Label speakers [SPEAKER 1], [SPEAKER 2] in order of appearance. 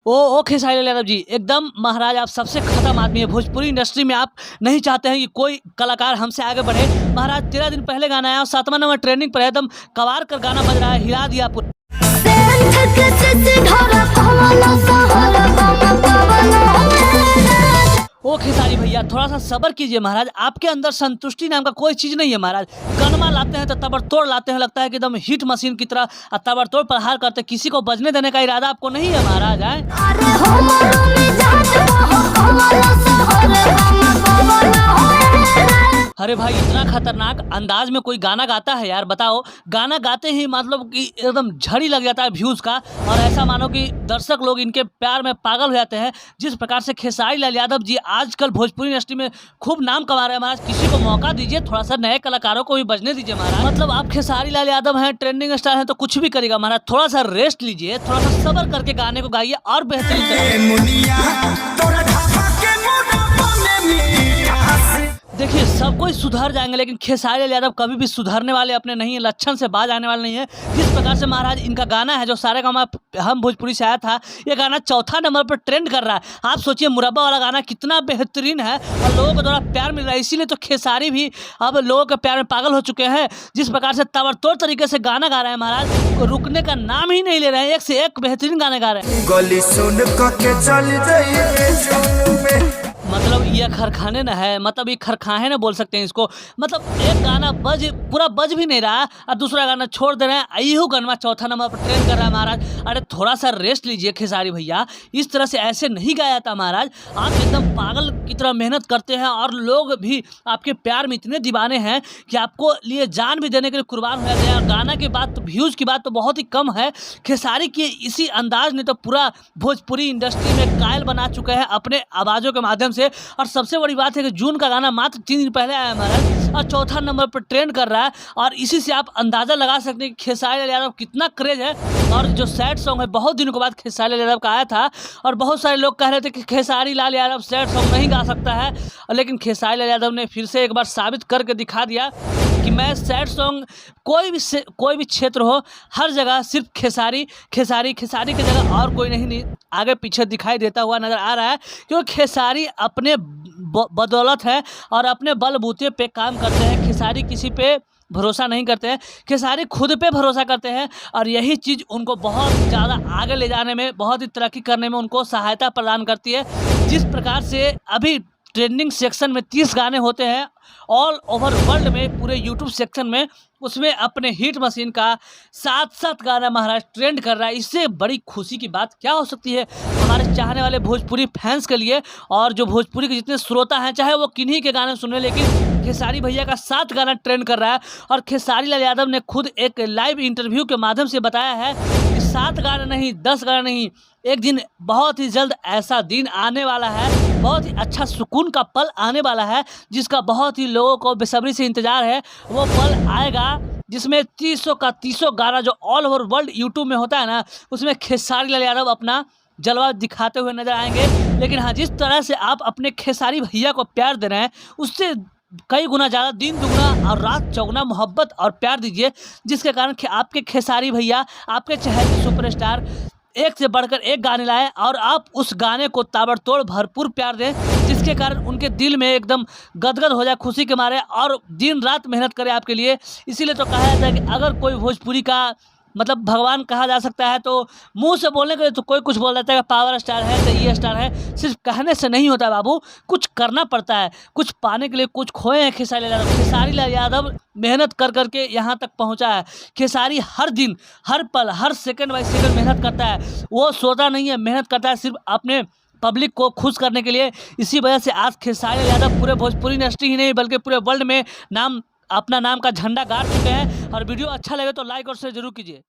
[SPEAKER 1] ओ खेसारी लाल यादव जी, एकदम महाराज आप सबसे खत्म आदमी है भोजपुरी इंडस्ट्री में। आप नहीं चाहते हैं कि कोई कलाकार हमसे आगे बढ़े। महाराज 13 दिन पहले गाना आया और 7वां नंबर ट्रेंडिंग पर है, एकदम कवार कर गाना बज रहा है, हिला दिया पूरा। ओ खेसारी भैया थोड़ा सा सब्र कीजिए महाराज, आपके अंदर संतुष्टि नाम का कोई चीज नहीं है महाराज। गनमा लाते हैं तो तबड़तोड़ लाते हैं, लगता है कि एकदम हिट मशीन की तरह तबड़तोड़ प्रहार करते, किसी को बजने देने का इरादा आपको नहीं है महाराज। अरे भाई इतना खतरनाक अंदाज में कोई गाना गाता है यार, बताओ। गाना गाते ही मतलब कि एकदम झड़ी लग जाता है व्यूज का, और ऐसा मानो कि दर्शक लोग इनके प्यार में पागल हो जाते हैं। जिस प्रकार से खेसारी लाल यादव जी आजकल भोजपुरी इंडस्ट्री में खूब नाम कमा रहे हैं महाराज, किसी को मौका दीजिए, थोड़ा सा नए कलाकारों को भी बजने दीजिए महाराज। मतलब आप खेसारी लाल यादव हैं, ट्रेंडिंग स्टार हैं, तो कुछ भी करेगा महाराज। थोड़ा सा रेस्ट लीजिए, थोड़ा सा सब्र करके गाने को गाइए और बेहतरीन। देखिए सब कोई सुधर जाएंगे, लेकिन खेसारी लाल यादव कभी भी सुधरने वाले अपने नहीं है, लक्षण से बाज आने वाले नहीं है। जिस प्रकार से महाराज इनका गाना है जो सारेगामा हम भोजपुरी से आया था, ये गाना 4था नंबर पर ट्रेंड कर रहा है। आप सोचिए मुरब्बा वाला गाना कितना बेहतरीन है और लोगों को थोड़ा प्यार मिल रहा है, इसीलिए तो खेसारी भी अब लोगों के प्यार में पागल हो चुके हैं। जिस प्रकार से तबड़तोड़ तरीके से गाना गा रहे हैं महाराज, रुकने का नाम ही नहीं ले रहे हैं, एक से एक बेहतरीन गाने गा रहे हैं। मतलब ये खरखाने न है, मतलब ये खरखाहे न बोल सकते हैं इसको। मतलब एक गाना पूरा बज भी नहीं रहा और दूसरा गाना छोड़ दे रहे हैं। यही गाना 4था नंबर पर ट्रेंड कर रहा है महाराज। अरे थोड़ा सा रेस्ट लीजिए खेसारी भैया, इस तरह से ऐसे नहीं गाया था महाराज। आप एकदम पागल की तरह मेहनत करते हैं और लोग भी आपके प्यार में इतने दीवाने हैं कि आपको लिए जान भी देने के लिए कुर्बान हो जाते हैं। गाना की बात, व्यूज की बात तो बहुत ही कम है। खेसारी के इसी अंदाज ने तो पूरा भोजपुरी इंडस्ट्री में कायल बना चुके हैं अपने आवाज़ों के माध्यम से। और सबसे बड़ी बात है कि जून का गाना मात्र 3 दिन पहले आया महाराज और 4था नंबर पर ट्रेंड कर रहा है। और इसी से आप अंदाजा लगा सकते हैं कि खेसारी लाल यादव कितना क्रेज है। और जो सैड सॉन्ग है बहुत दिनों के बाद खेसारी लाल यादव का आया था, और बहुत सारे लोग कह रहे थे कि खेसारी लाल यादव सैड सॉन्ग नहीं गा सकता है, लेकिन खेसारी लाल यादव ने फिर से एक बार साबित करके दिखा दिया कि मैं सैड सॉन्ग कोई भी क्षेत्र हो, हर जगह सिर्फ खेसारी की जगह और कोई नहीं आगे पीछे दिखाई देता हुआ नजर आ रहा है। क्योंकि खेसारी अपने बदौलत है और अपने बलबूते पे काम करते हैं। खेसारी किसी पे भरोसा नहीं करते हैं, खेसारी खुद पे भरोसा करते हैं, और यही चीज़ उनको बहुत ज़्यादा आगे ले जाने में, बहुत ही तरक्की करने में उनको सहायता प्रदान करती है। जिस प्रकार से अभी ट्रेंडिंग सेक्शन में 30 गाने होते हैं ऑल ओवर वर्ल्ड में, पूरे यूट्यूब सेक्शन में, उसमें अपने हिट मशीन का 7 गाना महाराज ट्रेंड कर रहा है। इससे बड़ी खुशी की बात क्या हो सकती है हमारे चाहने वाले भोजपुरी फैंस के लिए। और जो भोजपुरी के जितने श्रोता हैं, चाहे वो किन्हीं के गाने सुने, लेकिन खेसारी भैया का 7 गाना ट्रेंड कर रहा है। और खेसारी लाल यादव ने खुद एक लाइव इंटरव्यू के माध्यम से बताया है कि 7 गाना नहीं, 10 गाना नहीं, एक दिन बहुत ही जल्द ऐसा दिन आने वाला है, बहुत ही अच्छा सुकून का पल आने वाला है, जिसका बहुत ही लोगों को बेसब्री से इंतजार है। वो पल आएगा जिसमें 300 गाना जो ऑल ओवर वर्ल्ड यूट्यूब में होता है ना, उसमें खेसारी लाल यादव अपना जलवा दिखाते हुए नजर आएंगे। लेकिन हाँ, जिस तरह से आप अपने खेसारी भैया को प्यार दे रहे हैं, उससे कई गुना ज़्यादा, दिन दुगना और रात चौगुना मोहब्बत और प्यार दीजिए, जिसके कारण आपके खेसारी भैया, आपके चहेते सुपरस्टार एक से बढ़कर एक गाने लाए और आप उस गाने को ताबड़तोड़ भरपूर प्यार दें, जिसके कारण उनके दिल में एकदम गदगद हो जाए खुशी के मारे और दिन रात मेहनत करे आपके लिए। इसीलिए तो कहा जाता है कि अगर कोई भोजपुरी का मतलब भगवान कहा जा सकता है, तो मुंह से बोलने के लिए तो कोई कुछ बोल देता है कि पावर स्टार है तो ये स्टार है। सिर्फ कहने से नहीं होता बाबू, कुछ करना पड़ता है। कुछ पाने के लिए कुछ खोए हैं खेसारी लाल यादव। खेसारी लाल यादव मेहनत कर करके यहाँ तक पहुँचा है। खेसारी हर दिन, हर पल, हर सेकंड बाई सेकंड मेहनत करता है। वो सोता नहीं है, मेहनत करता है सिर्फ अपने पब्लिक को खुश करने के लिए। इसी वजह से आज खेसारी लाल यादव पूरे भोजपुरी इंडस्ट्री ही नहीं बल्कि पूरे वर्ल्ड में अपना नाम का झंडा गाड़ चुके हैं। और वीडियो अच्छा लगे तो लाइक और शेयर जरूर कीजिए।